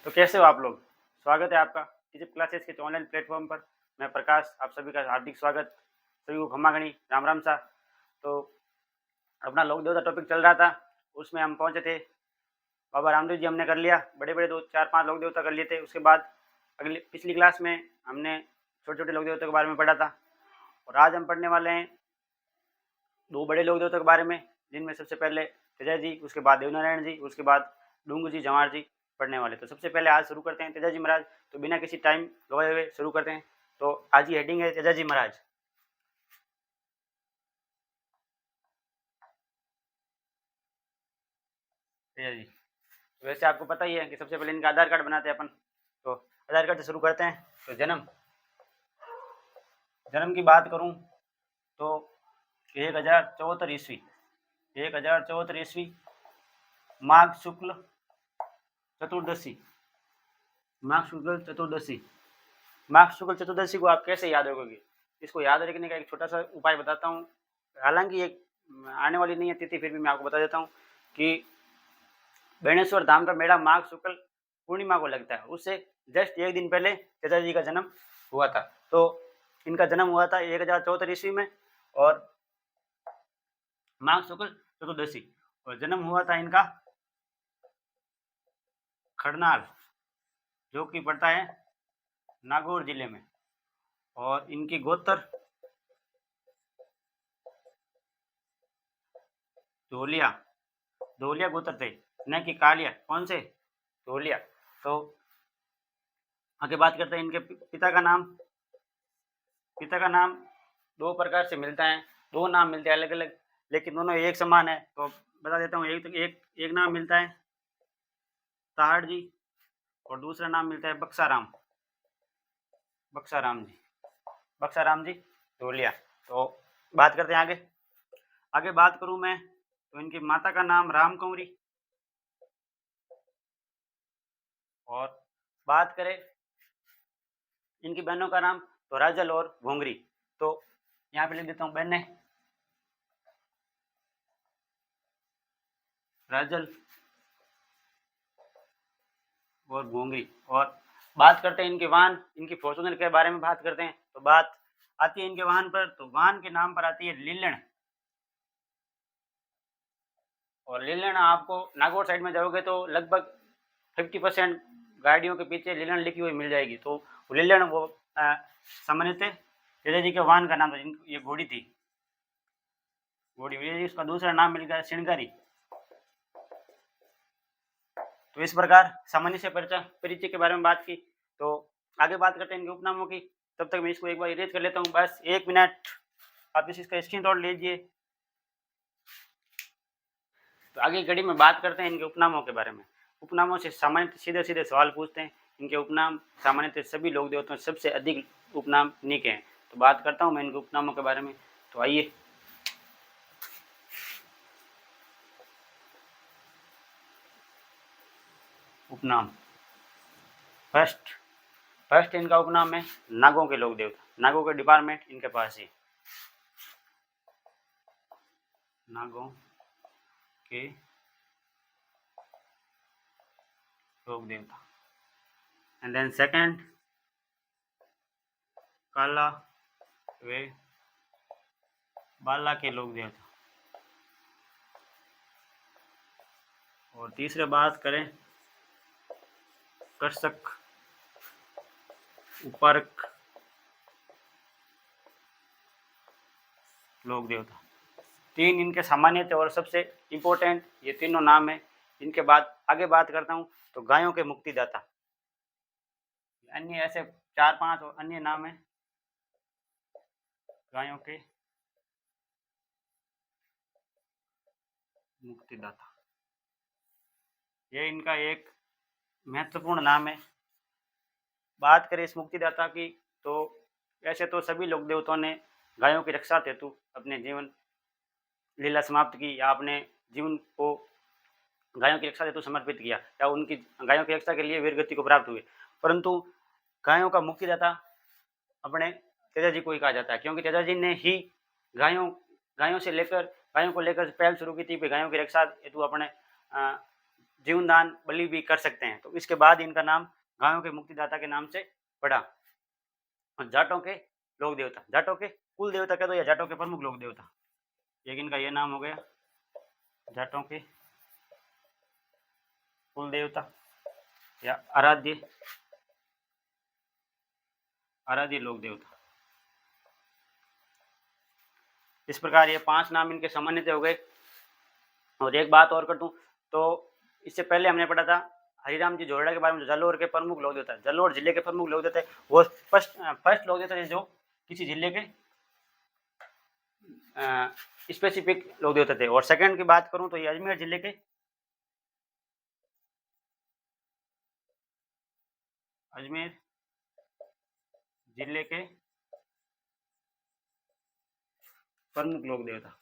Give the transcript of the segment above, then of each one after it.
तो कैसे हो आप लोग? स्वागत है आपका टीचिंग क्लासेस के ऑनलाइन प्लेटफॉर्म पर। मैं प्रकाश, आप सभी का हार्दिक स्वागत। सभी को खम्मा गणी, राम राम सा। तो अपना लोक देवता टॉपिक चल रहा था, उसमें हम पहुंचे थे। बाबा रामदेव जी हमने कर लिया, बड़े बड़े 2 4 5 लोक देवता कर लिए थे। उसके बाद अगली पिछली क्लास में हमने छोटे छोटे लोक देवता के बारे में पढ़ा था, और आज हम पढ़ने वाले हैं 2 बड़े लोक देवता के बारे में, जिनमें सबसे पहले तेजा जी, उसके बाद देवनारायण जी, उसके बाद डूंग जी, जवाहर जी पढ़ने वाले। तो सबसे पहले आज शुरू करते हैं तेजा जी महाराज। तो बिना किसी टाइम गवाए हुए शुरू करते हैं। तो आज की हेडिंग है तेजा जी महाराज। तेजा जी, तो वैसे आपको पता ही है कि सबसे पहले इनका आधार कार्ड बनाते हैं अपन। तो आधार कार्ड से शुरू करते हैं। तो जन्म जन्म की बात करूं तो 1074 ईस्वी, 1074 ईस्वी माघ शुक्ल चतुर्दशी। माघ शुक्ल चतुर्दशी, माघ शुक्ल चतुर्दशी को आप कैसे याद रखोगे? इसको याद रखने का एक छोटा सा उपाय बताता हूँ। हालांकि एक आने वाली नहीं है तिथि, फिर भी मैं आपको बता देता हूँ कि बेणेश्वर धाम का मेला माघ शुक्ल पूर्णिमा को लगता है। उससे जस्ट एक दिन पहले तेजा जी का जन्म हुआ था। तो इनका जन्म हुआ था 1074 ईस्वी में, और माघ शुक्ल चतुर्दशी, और जन्म हुआ था इनका खड़नाल, जो कि पड़ता है नागौर जिले में। और इनकी गोत्र धोलिया, धोलिया गोत्र थे, न कि कालिया। कौन से? धोलिया। तो आगे बात करते हैं इनके पिता का नाम। पिता का नाम 2 प्रकार से मिलता है, 2 नाम मिलते हैं अलग अलग, लेकिन दोनों एक समान है। तो बता देता हूँ। एक नाम मिलता है ताहड़ जी, और दूसरा नाम मिलता है बक्साराम, बक्साराम जी, बक्साराम जी धोलिया। तो बात करते हैं आगे। आगे बात करूं मैं तो इनकी माता का नाम राम कंवरी, और बात करें इनकी बहनों का नाम तो राजल और भोंगरी। तो यहाँ पे लिख देता हूँ बहने, राजल और भोंगरी। और बात करते हैं इनके वाहन, इनकी फॉर्चूनर के बारे में बात करते हैं। तो बात आती है इनके वाहन पर, तो वाहन के नाम पर आती है लीलण। और लीलण आपको नागौर साइड में जाओगे तो लगभग 50% गाड़ियों के पीछे लीलण लिखी हुई मिल जाएगी। तो लीलण वो सामान्यतः तेजा जी के वाहन का नाम था। ये घोड़ी थी, घोड़ी। इसका दूसरा नाम मिल गया सिणगारी। तो इस प्रकार सामान्य से परिचय के बारे में बात की। तो आगे बात करते हैं इनके उपनामों की। तब तक मैं इसको एक बार इरेज कर लेता हूँ, बस 1 मिनट आप इसका स्क्रीनशॉट लीजिए। तो आगे घड़ी में बात करते हैं इनके उपनामों के बारे में। उपनामों से सामान्य सीधे सीधे सवाल पूछते हैं। इनके उपनाम सामान्यतः सभी लोग देवताओं में सबसे अधिक उपनाम इन्हीं के हैं। तो बात करता हूँ मैं इनके उपनामों के बारे में। तो आइए, उपनाम। फर्स्ट इनका उपनाम है नागों के लोक देवता। नागों के डिपार्टमेंट इनके पास है, नागों के लोक देवता। एंड देन सेकंड, काला वे बाला के लोक देवता। और तीसरे बात करें कर्षक उपारक लोक देवता। 3 इनके सामान्य थे और सबसे इम्पोर्टेंट ये तीनों नाम है। इनके बाद आगे बात करता हूँ तो गायों के मुक्तिदाता। अन्य ऐसे 4 5 और अन्य नाम है गायों के मुक्तिदाता। ये इनका एक महत्वपूर्ण नाम है। बात करें इस मुक्तिदाता की तो ऐसे तो सभी लोक देवताओं ने गायों की रक्षा हेतु अपने जीवन लीला समाप्त की, या अपने जीवन को गायों की रक्षा हेतु समर्पित किया, या उनकी गायों की रक्षा के लिए वीरगति को प्राप्त हुए। परंतु गायों का मुक्तिदाता अपने तेजा जी को ही कहा जाता है, क्योंकि तेजा जी ने ही गायों को लेकर पहल शुरू की थी। गायों की रक्षा हेतु अपने जीवनदान बलि भी कर सकते हैं। तो इसके बाद इनका नाम गायों के मुक्तिदाता के नाम से पड़ा। जाटों के लोक देवता, जाटों के कुल देवता कह दो या जाटों के प्रमुख लोक देवता, एक इनका ये नाम हो गया, जाटों के कुल देवता या आराध्य लोक देवता। इस प्रकार ये 5 नाम इनके सामान्य हो गए। और एक बात और कर दूं तो इससे पहले हमने पढ़ा था हरिराम जी जोरड़ा के बारे में, जो जलोर के प्रमुख लोक देवता, जलोर जिले के प्रमुख लोक देवता, वो फर्स्ट लोक देवता जो किसी जिले के स्पेसिफिक लोक देवता थे। और सेकंड की बात करूं तो ये अजमेर जिले के प्रमुख लोक देवता,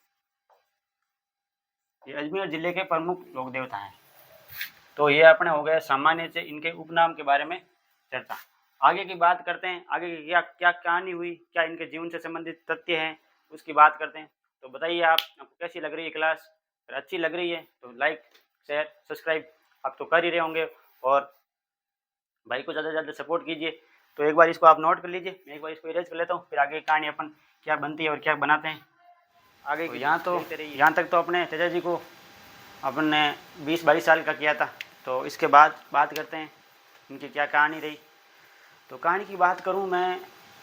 ये अजमेर जिले के प्रमुख लोक देवता हैं। तो ये अपने हो गए सामान्य से इनके उपनाम के बारे में चर्चा। आगे की बात करते हैं, आगे की क्या क्या कहानी हुई, क्या इनके जीवन से संबंधित तथ्य हैं, उसकी बात करते हैं। तो बताइए आपको कैसी लग रही है क्लास? अगर अच्छी लग रही है तो लाइक शेयर सब्सक्राइब आप तो कर ही रहे होंगे, और भाई को ज़्यादा से ज़्यादा सपोर्ट कीजिए। तो एक बार इसको आप नोट कर लीजिए, मैं एक बार इसको इरेज कर लेता हूँ, फिर आगे की कहानी अपन क्या बनती है और क्या बनाते हैं आगे। तो यहाँ तक तो अपने तेजा जी को अपन ने 20-22 साल का किया था। तो इसके बाद बात करते हैं इनकी क्या कहानी रही। तो कहानी की बात करूं मैं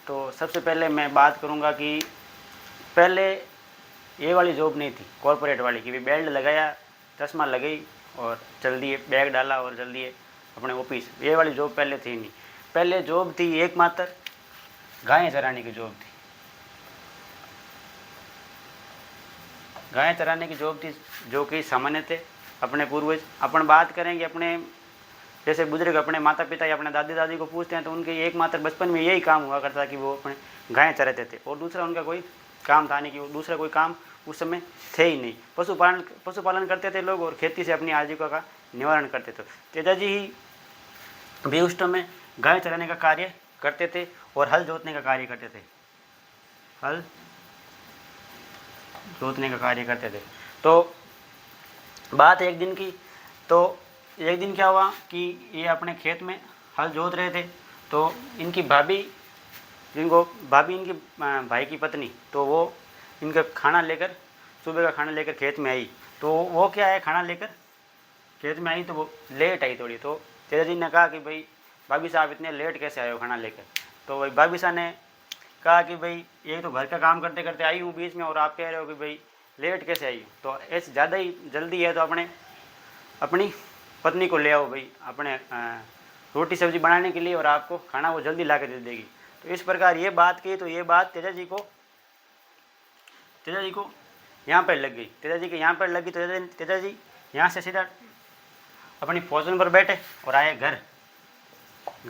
तो सबसे पहले मैं बात करूंगा कि पहले ये वाली जॉब नहीं थी कॉरपोरेट वाली कि बेल्ट लगाया, चश्मा लगाई और चल दिए, बैग डाला और चल दिए अपने ऑफिस। ये वाली जॉब पहले थी नहीं। पहले जॉब थी एकमात्र गायें चराने की जॉब थी, गायें चराने की जॉब थी, जो कि सामान्य थे अपने पूर्वज। अपन बात करेंगे अपने जैसे बुजुर्ग अपने माता पिता या अपने दादी दादी को पूछते हैं तो उनके एकमात्र बचपन में यही काम हुआ करता कि वो अपने गायें चराते थे, और दूसरा उनका कोई काम था नहीं, कि वो दूसरा कोई काम उस समय थे ही नहीं। पशुपालन करते थे लोग, और खेती से अपनी आजीविका का निवारण करते थे। तेजा जी ही भी उस समय गाय चराने का कार्य करते थे और हल जोतने का कार्य करते थे, हल जोतने का कार्य करते थे। तो बात एक दिन की, तो एक दिन क्या हुआ कि ये अपने खेत में हल जोत रहे थे। तो इनकी भाभी इनकी भाई की पत्नी, तो वो इनका खाना लेकर, सुबह का खाना लेकर खेत में आई। तो वो क्या है, खाना लेकर खेत में आई तो वो लेट आई थोड़ी। तो तेजा जी ने कहा कि भाई भाभी साहब इतने लेट कैसे आए हो खाना लेकर? तो भाई भाभी साहब ने कहा कि भाई ये तो घर का काम करते करते आई हूँ बीच में, और आप कह रहे हो कि भाई लेट कैसे आई हो? तो ऐसे ज़्यादा ही जल्दी है तो अपनी पत्नी को ले आओ भाई अपने रोटी सब्जी बनाने के लिए, और आपको खाना वो जल्दी ला के दे देगी। तो इस प्रकार ये बात की। तो ये बात तेजा जी को यहाँ पर लग गई, तेजा जी के यहाँ पर लगी। तो तेजा जी यहाँ से सीधा अपनी भोजन पर बैठे और आए घर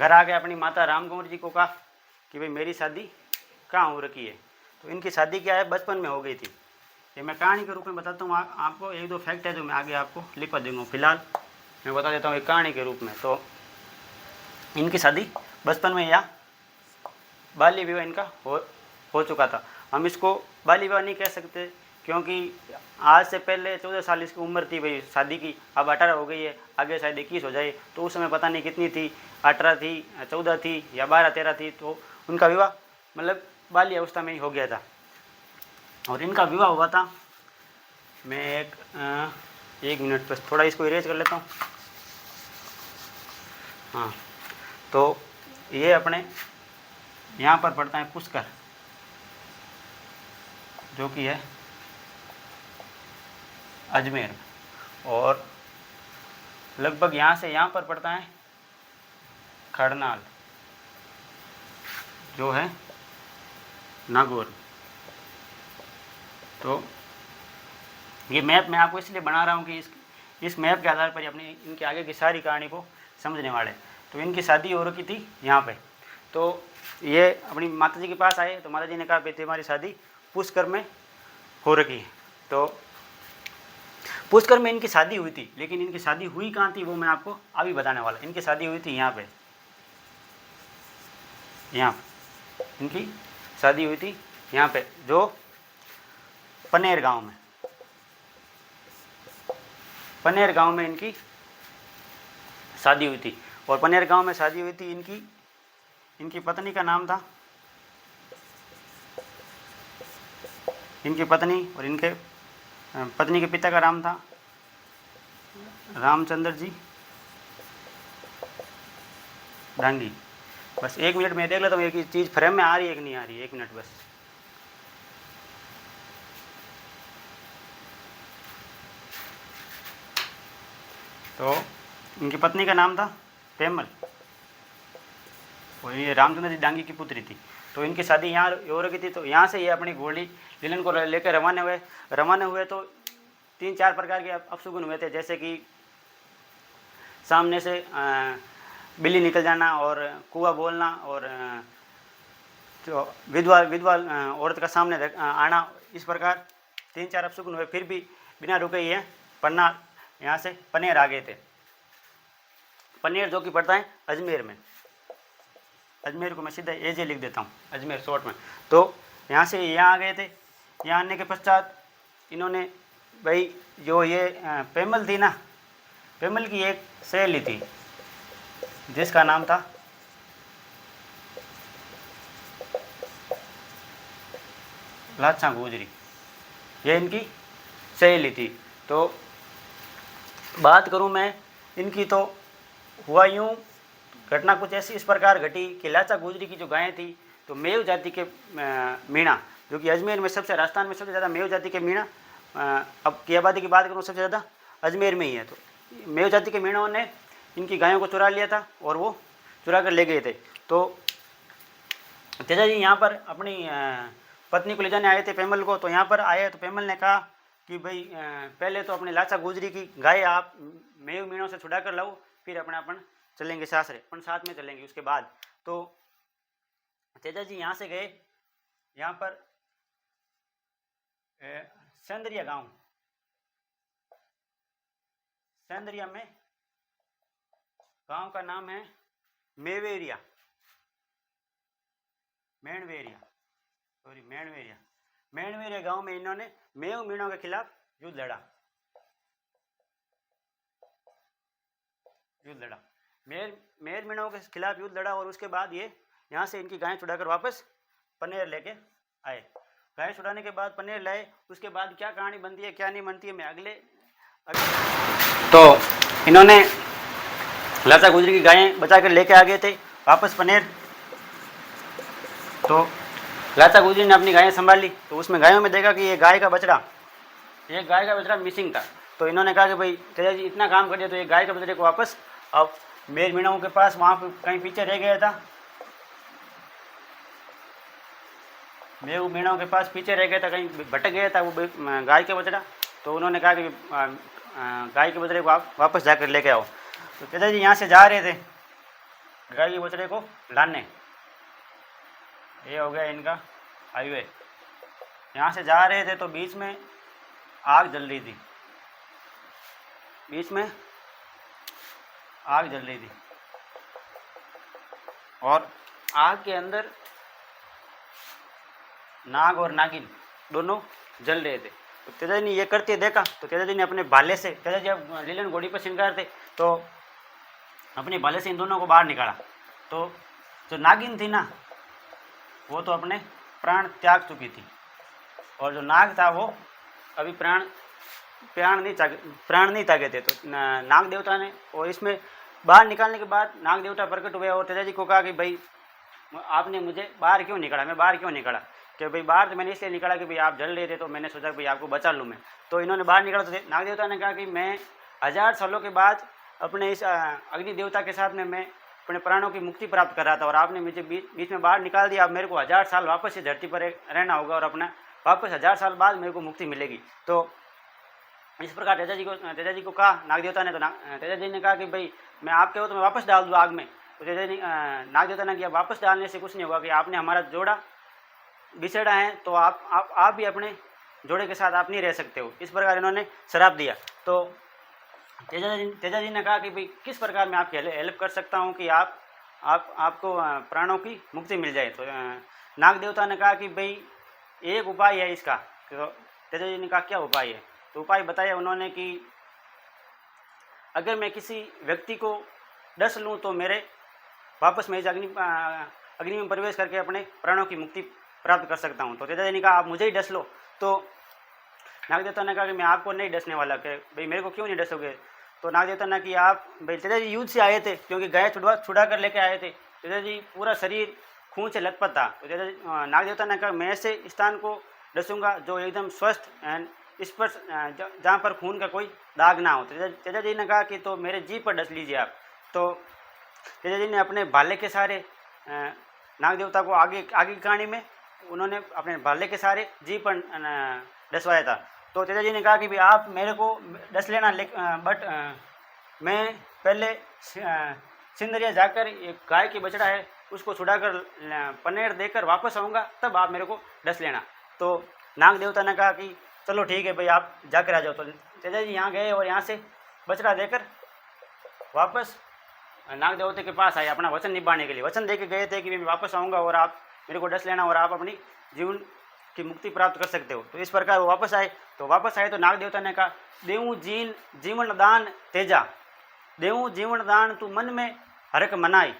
आ गए। अपनी माता राम कंवर जी को कहा कि भाई मेरी शादी कहाँ हो रखी है? तो इनकी शादी क्या है, बचपन में हो गई थी। ये मैं कहानी के रूप में बताता हूँ आपको। एक दो फैक्ट है जो मैं आगे आपको लिखवा दूँगा, फिलहाल मैं बता देता हूँ एक कहानी के रूप में। तो इनकी शादी बचपन में या बाल्य विवाह इनका हो चुका था। हम इसको बाल्य विवाह नहीं कह सकते, क्योंकि आज से पहले 14 साल इसकी उम्र थी भाई शादी की, अब 18 हो गई है, आगे शायद 21 हो जाए। तो उस समय पता नहीं कितनी थी, 18 थी, 14 थी या 12-13 थी। तो उनका विवाह मतलब बाल्य अवस्था में ही हो गया था। और इनका विवाह हुआ था, मैं एक मिनट बस थोड़ा इसको इरेज कर लेता हूँ। हाँ, तो ये अपने यहाँ पर पड़ता है पुष्कर, जो कि है अजमेर में, और लगभग यहाँ से यहाँ पर पड़ता है खड़नाल, जो है नागौर। तो ये मैप मैं आपको इसलिए बना रहा हूँ कि इस मैप के आधार पर अपनी इनके आगे की सारी कहानी को समझने वाले। तो इनकी शादी हो रखी थी यहाँ पे। तो ये अपनी माता जी के पास आए तो माता जी ने कहा भाई तुम्हारी शादी पुष्कर में हो रखी है। तो पुष्कर में इनकी शादी हुई थी, लेकिन इनकी शादी हुई कहाँ थी वो मैं आपको अभी बताने वाला। इनकी शादी हुई थी यहाँ पे, यहाँ इनकी शादी हुई थी यहाँ पे, जो पनेर गांव में इनकी शादी हुई थी और पनेर गांव में शादी हुई थी। इनकी पत्नी का नाम था, इनकी पत्नी और इनके पत्नी के पिता का नाम था रामचंद्र जी डांगी। बस 1 मिनट में देख लेता हूँ एक चीज़ फ्रेम में आ रही है कि नहीं आ रही है, 1 मिनट बस। तो इनकी पत्नी का नाम था पेमल और ये रामचंद्र जी डांगी की पुत्री थी। तो इनकी शादी यहाँ हो रखी थी। तो यहाँ से ये अपनी घोड़ी लीलन को लेकर रवाना हुए। तो 3-4 प्रकार के अपशुगुन हुए थे, जैसे कि सामने से बिल्ली निकल जाना और कुआ बोलना और जो विधवा औरत का सामने आना। इस प्रकार 3-4 अपशुगुन हुए, फिर भी बिना रुके ये पन्ना यहाँ से पनेर आ गए थे। पनेर जो कि पड़ता है अजमेर में, अजमेर को मैं सीधा एजे लिख देता हूँ, अजमेर शॉर्ट में। तो यहाँ से यहाँ आ गए थे। यहाँ आने के पश्चात इन्होंने भाई जो ये पेमल थी ना, पेमल की एक सहेली थी जिसका नाम था लाछा गुजरी, ये इनकी सहेली थी। तो बात करूं मैं इनकी, तो हुआ यूँ, घटना कुछ ऐसी इस प्रकार घटी कि लाचा गुजरी की जो गायें थी, तो मेव जाति के मीणा, जो कि अजमेर में सबसे, राजस्थान में सबसे ज़्यादा मेव जाति के मीणा, अब की आबादी की बात करूँ सबसे ज़्यादा अजमेर में ही है। तो मेव जाति के मीणों ने इनकी गायों को चुरा लिया था और वो चुरा कर ले गए थे। तो तेजा जी यहाँ पर अपनी पत्नी को ले जाने आए थे पेमल को। तो यहाँ पर आए तो पेमल ने कहा कि भाई पहले तो अपने लाचा गुजरी की गाय आप मेव मीणों से छुड़ा कर लाओ, फिर अपना अपन चलेंगे सासरे, अपन साथ में चलेंगे उसके बाद। तो तेजा जी यहाँ से गए, यहाँ पर सेंदरिया गांव, सेंदरिया में गांव का नाम है मेवेरिया, मेणवेरिया गांव में इन्होंने मेव मीणों के खिलाफ युद्ध लड़ा। मेर मीणों के खिलाफ युद्ध लड़ा और उसके बाद ये यहाँ से इनकी गायें छुड़ाकर वापस पनेर लेके आए। गायें छुड़ाने के बाद पनेर लाए, उसके बाद क्या कहानी बनती है क्या नहीं बनती है मैं अगले तो इन्होंने लाचा गुजरी की गायें बचा कर लेके आ गए थे वापस पनेर। तो लाचा गुजरी ने अपनी गायें संभाली, तो उसमें गायों में देखा कि ये गाय का बछड़ा मिसिंग था। तो इन्होंने कहा कि भाई तेजा जी इतना काम कर दिया, तो ये गाय के बछड़े को वापस, अब मेर मीणाओं के पास वहाँ पर कहीं पीछे रह गया था, मेव मीणाओं के पास पीछे रह गया था, कहीं भटक गया था वो गाय के बछड़ा। तो उन्होंने कहा कि गाय के बछड़े को वापस जाकर लेके आओ। तो तेजा जी यहाँ से जा रहे थे गाय के बछड़े को लाने, ये हो गया इनका हाईवे। यहाँ से जा रहे थे तो बीच में आग जल रही थी, और आग के अंदर नाग और नागिन दोनों जल रहे थे। तो तेजा जी ने ये करते देखा, तो तेजा जी ने अपने भाले से, तेजा जी अब लीलन घोड़ी पर श्रृंगार थे, तो अपने भाले से इन दोनों को बाहर निकाला। तो जो नागिन थी ना वो तो अपने प्राण त्याग चुकी थी, और जो नाग था वो अभी प्राण नहीं त्यागे थे। तो नाग देवता ने, और इसमें बाहर निकालने के बाद नाग देवता प्रकट हुए और तेजा जी को कहा कि भाई आपने मुझे बाहर क्यों निकाला, मैं बाहर क्यों निकाला, कि भाई बाहर तो मैंने इसलिए निकाला कि भाई आप जल रहे थे, तो मैंने सोचा कि भाई आपको बचा लूँ मैं। तो इन्होंने बाहर निकाला। तो नाग देवता ने कहा कि मैं 1000 सालों के बाद अपने इस अग्नि देवता के साथ में मैं अपने प्राणों की मुक्ति प्राप्त कर रहा था, और आपने मुझे बीच में बाहर निकाल दिया। अब मेरे को 1000 साल वापस इस धरती पर रहना होगा और अपना वापस 1000 साल बाद मेरे को मुक्ति मिलेगी। तो इस प्रकार तेजा जी को कहा नाग देवता ने। तो तेजा जी ने कहा कि भाई मैं आपके हो तो मैं वापस डाल दूँ आग में। तो तेजा जी नाग देवता ने किया, वापस डालने से कुछ नहीं होगा, कि आपने हमारा जोड़ा बिछड़ा है, तो आप भी अपने जोड़े के साथ आप नहीं रह सकते हो। इस प्रकार इन्होंने श्राप दिया। तो तेजा जी ने कहा कि भाई किस प्रकार मैं आपकी हेल्प कर सकता हूँ कि आपको प्राणों की मुक्ति मिल जाए। तो नाग देवता ने कहा कि भाई एक उपाय है इसका। तो तेजा जी ने कहा क्या उपाय है। तो उपाय बताया उन्होंने कि अगर मैं किसी व्यक्ति को डस लूँ तो मेरे वापस मैं इस अग्नि में प्रवेश करके अपने प्राणों की मुक्ति प्राप्त कर सकता हूँ। तो तेजाजी ने कहा आप मुझे ही डस लो। तो नागदेवता ने कहा कि मैं आपको नहीं डसने वाला, कि भाई मेरे को क्यों नहीं डसोगे। तो नागदेवता ने कि आप भाई तेजाजी युद्ध से आए थे, क्योंकि गाय छुड़ा कर लेके आए थे, तेजाजी पूरा शरीर खून से लथपथ था। तो तेजाजी नागदेवता ने कहा मैं ऐसे स्थान को डसूंगा जो एकदम स्वस्थ एंड स्पर्श, जहाँ पर खून का कोई दाग ना हो। तेजाजी ने कहा कि तो मेरे जी पर डस लीजिए आप। तो तेजाजी ने अपने भाले के सहारे नागदेवता को आगे की कहानी में उन्होंने अपने भाले के सहारे जी पर डसवाया था। तो तेजाजी ने कहा कि भाई आप मेरे को डस लेना, बट मैं पहले सिंदरिया जाकर एक गाय की बछड़ा है उसको छुड़ाकर पनेर देकर वापस आऊँगा, तब आप मेरे को डस लेना। तो नाग देवता ने कहा कि चलो ठीक है भाई आप जाकर आ जाओ। तो तेजाजी यहाँ गए और यहाँ से बछड़ा देकर वापस नाग देवता के पास आए अपना वचन निभाने के लिए। वचन दे के गए थे कि मैं वापस आऊँगा और आप मेरे को डस लेना और आप अपनी जीवन की मुक्ति प्राप्त कर सकते हो। तो इस प्रकार वो वापस आए। तो नाग देवता ने कहा देवू जीवन दान तेजा, देवू जीवन दान तू मन में हरक मनाई,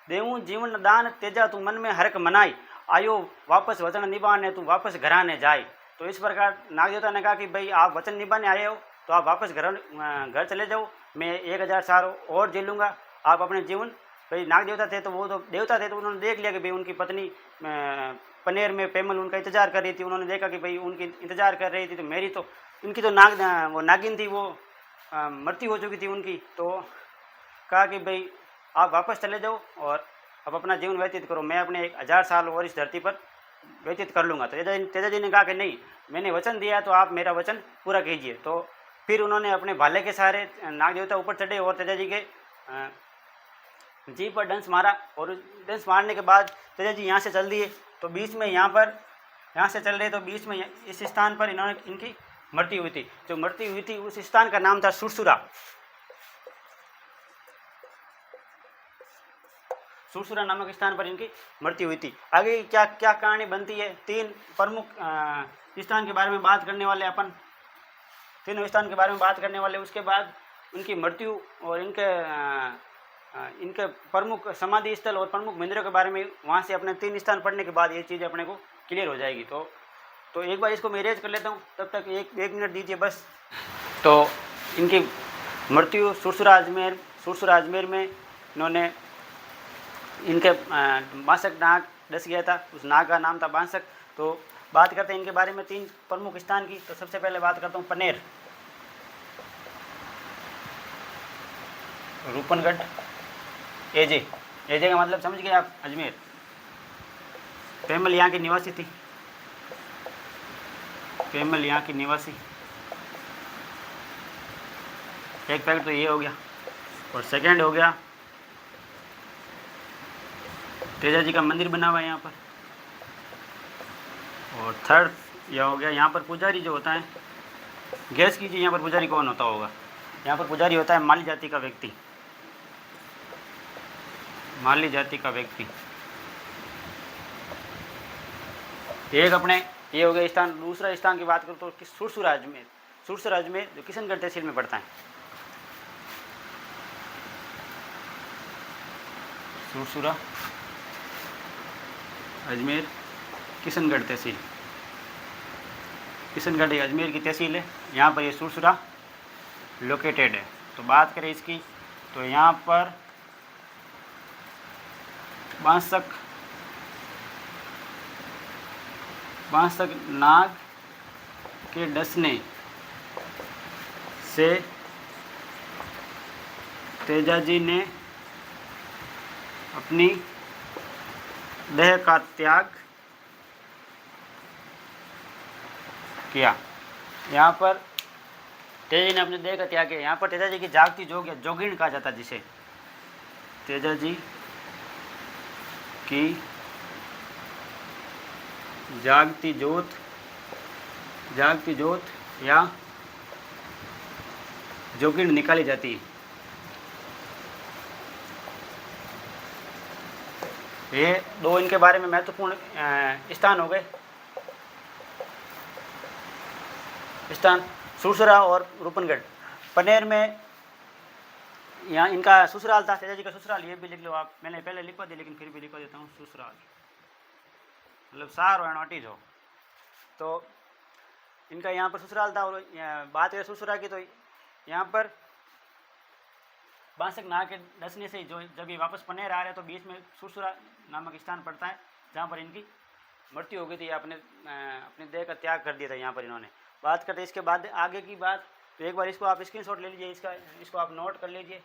देवू जीवन दान तेजा तू मन में हरक मनाई, आयो वापस वचन निभाने तू वापस घराने जाए। तो इस प्रकार नाग देवता ने कहा कि भाई आप वचन निभाने आए हो तो आप वापस घर चले जाओ, मैं 1000 साल और जी लूँगा, आप अपने जीवन। भाई नाग देवता थे तो वो तो देवता थे, तो उन्होंने देख लिया कि भाई उनकी पत्नी पनेर में पेमल उनका इंतजार कर रही थी। उन्होंने देखा कि भाई उनकी इंतजार कर रही थी, तो मेरी तो इनकी तो वो नागिन थी, वो मृत्यु हो चुकी थी उनकी। तो कहा कि भाई आप वापस चले जाओ और अब अपना जीवन व्यतीत करो, मैं अपने 1000 साल और इस धरती पर व्यतीत कर लूँगा। तो तेजाजी ने कहा कि नहीं, मैंने वचन दिया तो आप मेरा वचन पूरा कीजिए। तो फिर उन्होंने अपने भाले के सहारे नाग देवता ऊपर चढ़े और तेजाजी के जी पर डंस मारा। और डंस मारने के बाद तेजाजी यहाँ से चल दिए। तो बीच में यहाँ से चल रहे तो बीच में इस स्थान पर इनकी मृत्यु हुई थी। जो मृत्यु हुई थी उस स्थान का नाम था सुरसुरा। सुरसुरा नामक स्थान पर इनकी मृत्यु हुई थी। आगे क्या क्या कहानी बनती है, 3 प्रमुख स्थान के बारे में बात करने वाले अपन, तीनों स्थान के बारे में बात करने वाले। उसके बाद उनकी मृत्यु और इनके प्रमुख समाधि स्थल और प्रमुख मंदिरों के बारे में वहाँ से अपने 3 स्थान पढ़ने के बाद ये चीज़ अपने को क्लियर हो जाएगी। तो एक बार इसको मैं इरेज कर लेता हूँ, तब तक एक मिनट दीजिए बस। तो इनकी मृत्यु सुरसुरा अजमेर में इन्होंने इनके बांसक नाग डस गया था, उस नाग का नाम था बांसक। तो बात करते हैं इनके बारे में 3 प्रमुख स्थान की। तो सबसे पहले बात करता हूँ पनेर, रूपनगढ़, एजे का मतलब समझ गए आप, अजमेर। पेमल यहाँ की निवासी थी, पेमल यहाँ की निवासी। एक फैक्ट तो ये हो गया। और सेकंड हो गया तेजाजी का मंदिर बना हुआ है यहाँ पर। और थर्ड यह हो गया यहाँ पर पुजारी जो होता है, गैस कीजिए यहाँ पर पुजारी कौन होता होगा। यहाँ पर पुजारी होता है माली जाति का व्यक्ति, माली जाति का व्यक्ति। एक अपने ये हो गया स्थान। दूसरा स्थान की बात करूँ तो सुरसुरा अजमेर जो किशनगढ़ तहसील में पड़ता है। सुरसुरा अजमेर किशनगढ़ तहसील, किशनगढ़ ये अजमेर की तहसील है। यहाँ पर ये सुरसुरा लोकेटेड है। तो बात करें इसकी तो यहाँ पर बांसक नाग के डसने से तेजाजी ने अपनी देह का त्याग किया। यहाँ पर तेजाजी ने अपने देह का त्याग किया। यहाँ पर तेजाजी की जागती जोगिन कहा जाता, जिसे तेजाजी की जागती जोत या जोगिन निकाली जाती है। ये 2 इनके बारे में महत्वपूर्ण स्थान हो गए, स्थान सुरसुरा और रूपनगढ़। पनेर में यहाँ इनका ससुराल था, तेजा जी का ससुराल, ये भी लिख लो आप, मैंने पहले लिखवा दी लेकिन फिर भी लिखवा देता हूँ, ससुराल मतलब सार और नोटिस हो। तो इनका यहाँ पर ससुराल था। और बात करें ससुरा की तो यहाँ पर बांसक नाग के डसने से जो जब ये वापस पनेर आ रहे तो बीच में सुरसुरा नामक स्थान पड़ता है जहाँ पर इनकी मृत्यु हो गई थी। अपने देह का त्याग कर दिया था यहाँ पर इन्होंने। बात करते इसके बाद आगे की बात, तो एक बार इसको आप स्क्रीनशॉट ले लीजिए, इसको आप नोट कर लीजिए।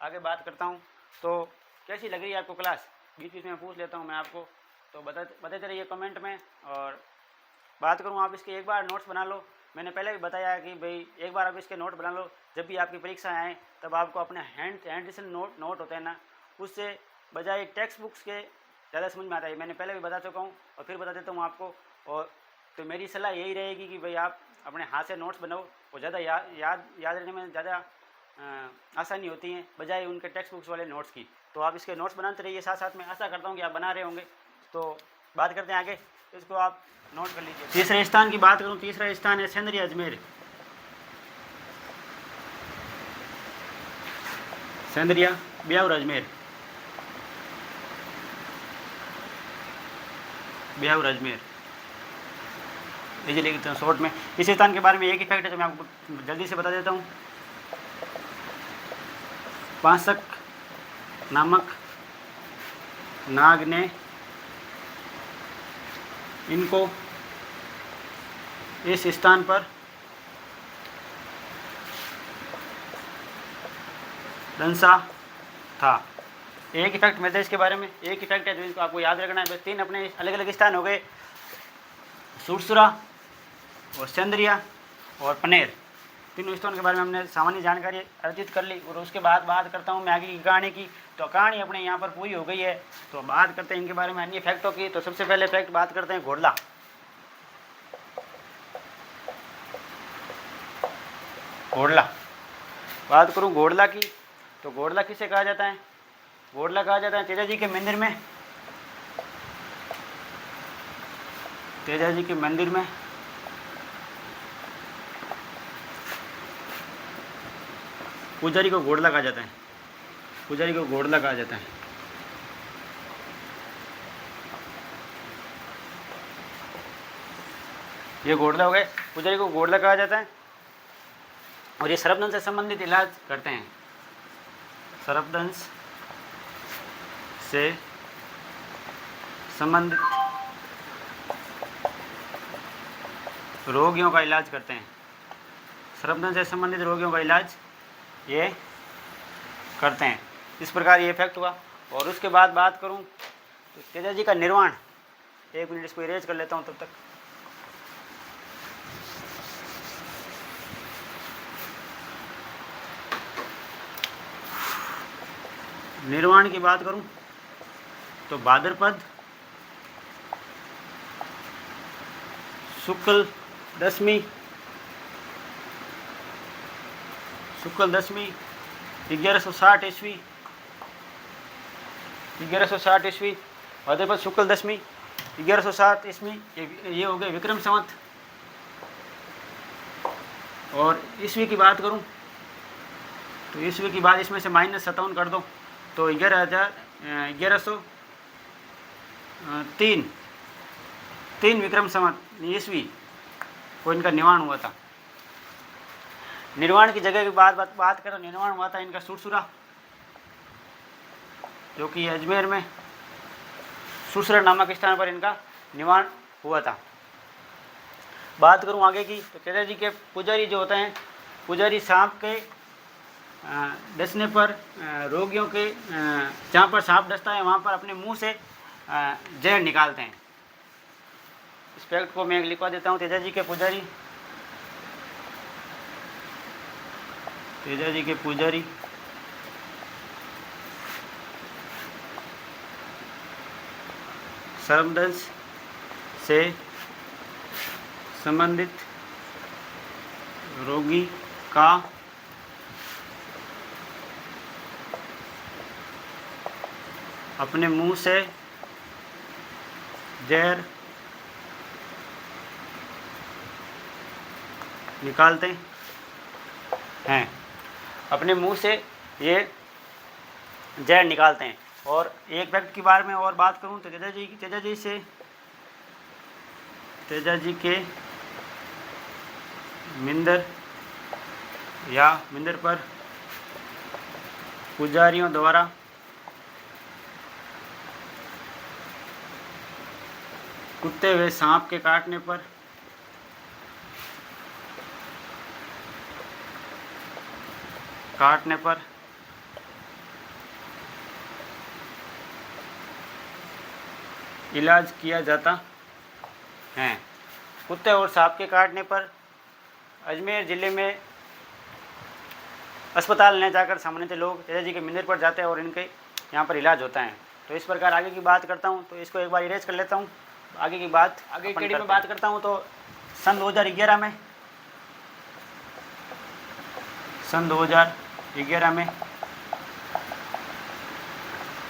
आगे बात करता हूँ। तो कैसी लग रही है आपको क्लास, बीच बीच में पूछ लेता हूँ मैं आपको, तो बताते रहिए कमेंट में। और बात करूँ, आप इसके एक बार नोट्स बना लो। मैंने पहले भी बताया कि भाई एक बार आप इसके नोट बना लो, जब भी आपकी परीक्षा आए तब आपको अपने हैंड रिटन नोट होते हैं ना, उससे बजाय टेक्स्ट बुक्स के ज़्यादा समझ में आता है। मैंने पहले भी बता चुका हूँ और फिर बता देता हूँ आपको। और तो मेरी सलाह यही रहेगी कि भाई आप अपने हाथ से नोट्स बनाओ, वो ज़्यादा याद रहने में ज़्यादा आसानी होती है बजाय उनके टेक्स्ट बुक्स वाले नोट्स की। तो आप इसके नोट्स बनाते रहिए साथ साथ में, आशा करता हूँ कि आप बना रहे होंगे। तो बात करते हैं आगे, इसको आप नोट कर लीजिए। तीसरे स्थान की बात करूँ, तीसरा स्थान है सेंदरिया अजमेर। सेंदरिया ब्यावर अजमेर, ब्यावर अजमेर, ये लिखते हैं शॉर्ट में। इस स्थान के बारे में एक ही फैक्ट है जो मैं आपको जल्दी से बता देता हूँ। बांसक नामक नाग ने इनको इस स्थान पर दंसा था। एक इफेक्ट मेरे इसके बारे में, एक इफेक्ट है जो इसको आपको याद रखना है। बस तीन अपने अलग अलग स्थान हो गए, सुरसुरा और सेंदरिया और पनेर। तीनों स्थानों के बारे में हमने सामान्य जानकारी अर्जित कर ली। और उसके बाद बात करता हूँ मैं आगे की कहानी की। तो कहानी अपने यहाँ पर पूरी हो गई है। तो बात करते हैं इनके बारे में अन्य फैक्टों की। तो सबसे पहले फैक्ट बात करते हैं घोड़ला। घोड़ला बात करूँ घोड़ला की, तो घोड़ला किसे कहा जाता है? घोड़ला कहा जाता है तेजा जी के मंदिर में, तेजा जी के मंदिर में पुजारी को घोड़ला कहा जाता है, पुजारी को घोड़ला कहा जाता है। ये घोड़ला हो गए, पुजारी को घोड़ला कहा जाता है। और ये सर्पदंश से संबंधित इलाज करते हैं, सर्पदंश से संबंधित रोगियों का इलाज करते हैं। सर्पदंश से संबंधित रोगियों का इलाज ये करते हैं। इस प्रकार ये इफेक्ट हुआ। और उसके बाद बात करूं तो तेजा जी का निर्वाण, एक मिनट इसको इरेज कर लेता हूं तब तक। निर्वाण की बात करूं तो भाद्रपद शुक्ल दशमी 1160 ईस्वी, 1160 ईस्वी, भाद्रपद शुक्ल दशमी 1160 ईस्वी, ये हो गए विक्रम संवत। और ईस्वी की बात करूं तो ईस्वी की बात इसमें से -57 कर दो तो 1103 विक्रम संवत ईस्वी को इनका निर्वाण हुआ था। निर्वाण की जगह की बात करें, निर्वाण हुआ था इनका सुरसुरा, जो कि अजमेर में सुरसुरा नामक स्थान पर इनका निर्वाण हुआ था। बात करूं आगे की तो तेजा जी के पुजारी जो होते हैं, पुजारी सांप के डसने पर रोगियों के जहाँ पर सांप डसता है वहाँ पर अपने मुंह से जहर निकालते हैं। इस फैक्ट को मैं लिखवा देता हूँ। तेजा जी के पुजारी, तेजा जी के पुजारी सर्पदंश से संबंधित रोगी का अपने मुंह से जहर निकालते हैं, अपने मुंह से ये जहर निकालते हैं। और एक व्यक्ति के बारे में और बात करूं तो तेजा जी के मिंदर या मिंदर पर पुजारियों द्वारा कुत्ते हुए सांप के काटने पर इलाज किया जाता है। कुत्ते और सांप के काटने पर अजमेर ज़िले में अस्पताल न जाकर सामान्यतः लोग तेजा जी के मंदिर पर जाते हैं और इनके यहाँ पर इलाज होता है। तो इस प्रकार आगे की बात करता हूँ, तो इसको एक बार इरेज कर लेता हूँ। आगे की बात आगे कड़ी में बात करता हूँ तो सन 2011 में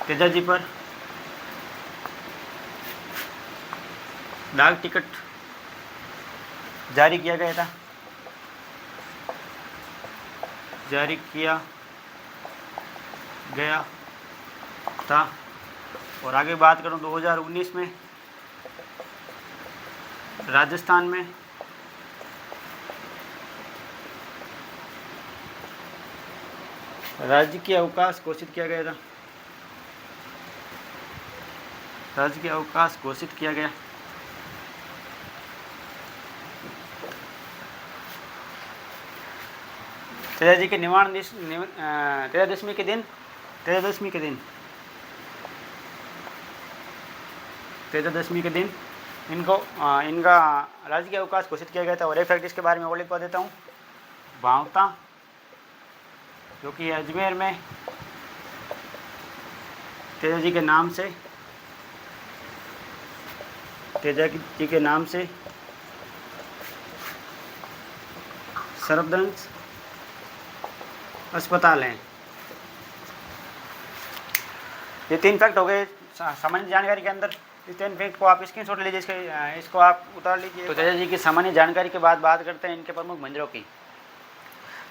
तेजा जी पर डाक टिकट जारी किया गया था। और आगे बात करूं 2019 में राजस्थान में राजकीय अवकाश घोषित किया गया। तेजा जी के तेजादशमी के दिन इनका राजकीय अवकाश घोषित किया गया था। और एक फैक्ट इसके बारे में और लिखवा देता हूँ। भावता जो कि अजमेर में तेजा जी के नाम से सर्वदंश अस्पताल है। ये 3 फैक्ट हो गए सामान्य जानकारी के अंदर। इस 3 फैक्ट को आप स्क्रीनशॉट लीजिए, इसको आप उतार लीजिए। तो तेजा जी की सामान्य जानकारी के बाद बात करते हैं इनके प्रमुख मंदिरों की।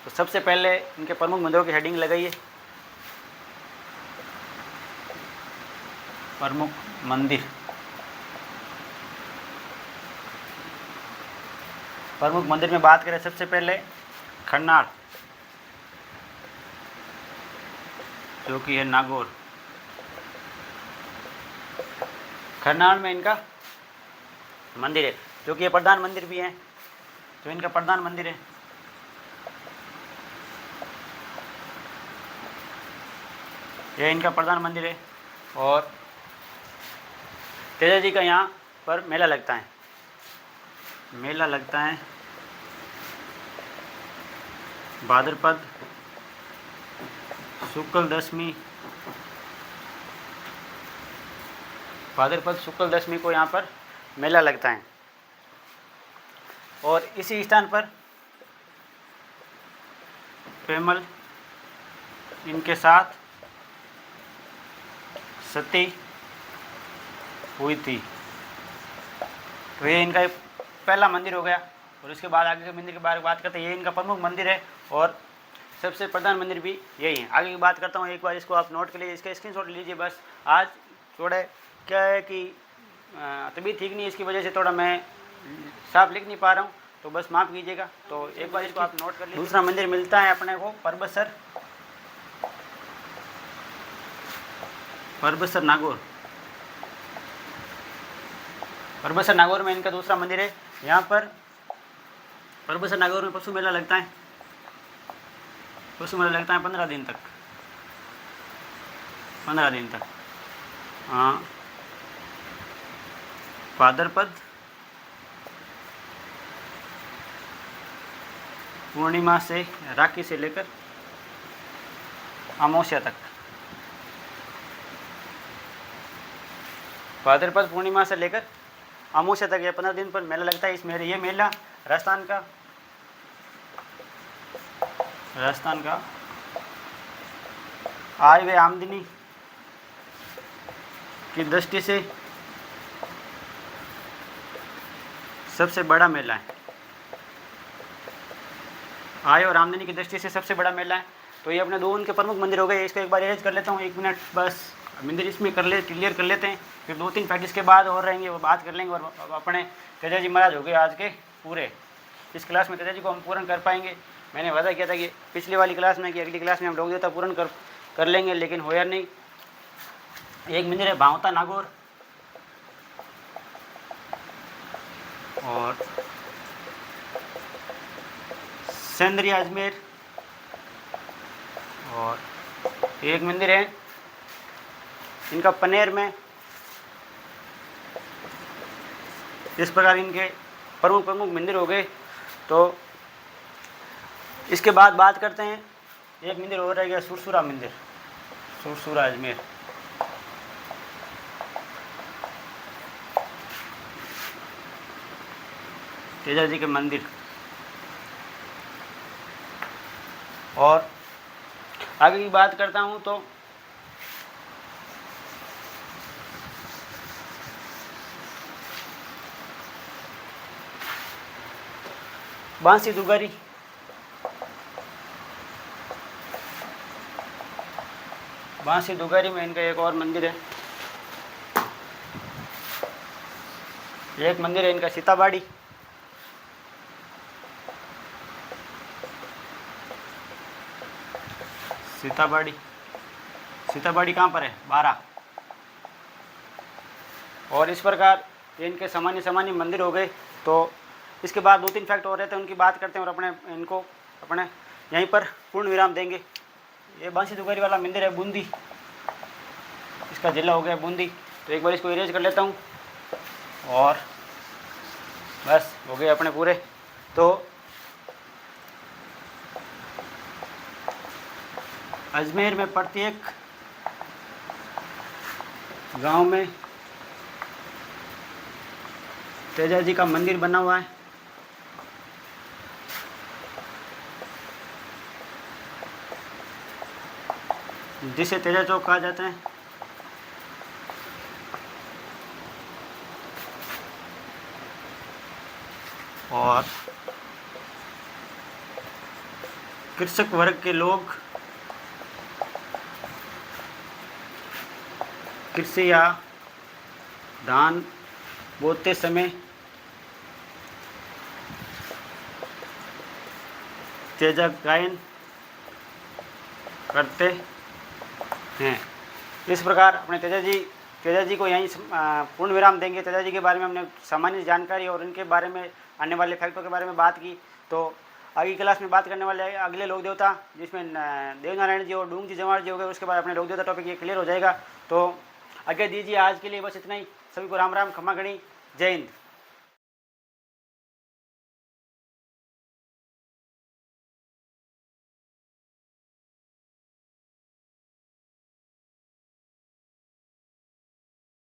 तो सबसे पहले इनके प्रमुख मंदिरों की हेडिंग लगाइए। प्रमुख मंदिर में बात करें सबसे पहले खन्नाड़ जो कि है नागौर। खन्नाड़ में इनका मंदिर है जो कि ये प्रधान मंदिर भी है। तो इनका प्रधान मंदिर है। यह इनका प्रधान मंदिर है। और तेजा जी का यहाँ पर मेला लगता है भाद्रपद शुक्ल दशमी को यहाँ पर मेला लगता है। और इसी स्थान पर पेमल इनके साथ सती हुई थी। तो ये इनका पहला मंदिर हो गया। और इसके बाद आगे के मंदिर के बारे में बात करते हैं। ये इनका प्रमुख मंदिर है और सबसे प्रधान मंदिर भी यही है। आगे की बात करता हूँ, एक बार इसको आप नोट कर लीजिए, इसका स्क्रीनशॉट लीजिए। बस आज थोड़ा क्या है कि तबीयत ठीक नहीं है, इसकी वजह से थोड़ा मैं साफ लिख नहीं पा रहा हूँ, तो बस माफ़ कीजिएगा। तो एक बार इसको आप नोट कर लीजिए। दूसरा मंदिर मिलता है अपने को परबसर नागौर में इनका दूसरा मंदिर है। यहाँ पर परबसर नागौर में पशु मेला लगता है। 15 दिन तक। हाँ, भाद्रपद पूर्णिमा से राखी से लेकर अमावस्या तक। भाद्रपद पूर्णिमा से लेकर अमावस्या तक ये 15 दिन पर मेला लगता है। ये मेला राजस्थान का आय व आमदनी की दृष्टि से सबसे बड़ा मेला है। आय और आमदनी की दृष्टि से सबसे बड़ा मेला है। तो ये अपने दो उनके प्रमुख मंदिर हो गए। इसको एक बार एरेंज कर लेता हूँ, 1 मिनट बस मंदिर इसमें क्लियर कर लेते हैं, फिर 2-3 प्रैक्टिस के बाद और रहेंगे, वो बात कर लेंगे। और अपने तेजा जी महाराज हो गए आज के पूरे। इस क्लास में तेजा जी को हम पूर्ण कर पाएंगे। मैंने वादा किया था कि पिछली वाली क्लास में कि अगली क्लास में हम लोग देवता पूर्ण कर लेंगे, लेकिन होया नहीं। एक मंदिर है भावता नागौर और सेंद्रिया अजमेर, और एक मंदिर है इनका पनेर में। इस प्रकार इनके प्रमुख मंदिर हो गए। तो इसके बाद बात करते हैं, एक मंदिर और रह गया सुरसुरा मंदिर, सुरसुरा अजमेर। तेजा जी के मंदिर। और आगे की बात करता हूँ तो बांसी दुगारी, बांसी दुगारी में इनका एक और मंदिर है। एक मंदिर है इनका सीताबाड़ी, सीताबाड़ी कहाँ पर है? 12। और इस प्रकार इनके सामान्य मंदिर हो गए। तो इसके बाद 2-3 फैक्ट और रहते हैं, उनकी बात करते हैं और अपने यहीं पर पूर्ण विराम देंगे। ये बांसी दुगारी वाला मंदिर है बूंदी, इसका जिला हो गया बूंदी। तो एक बार इसको इरेज कर लेता हूँ और बस हो गए अपने पूरे। तो अजमेर में प्रत्येक गांव में तेजा जी का मंदिर बना हुआ है। जिसे तेजा चौक कहा जाता है। और कृषक वर्ग के लोग कृषि या धान बोते समय तेजा गायन करते हैं। इस प्रकार अपने तेजा जी को यहीं पूर्ण विराम देंगे। तेजा जी के बारे में हमने सामान्य जानकारी और उनके बारे में आने वाले फैक्टों के बारे में बात की। तो आगे क्लास में बात करने वाले अगले लोक देवता, जिसमें देवनारायण जी और डूंग जी जमाड़ जी हो गए, उसके बाद अपने लोक देवता टॉपिक ये क्लियर हो जाएगा। तो आगे दीजिए, आज के लिए बस इतना ही। सभी को राम राम, खमा गणी, जय हिंद।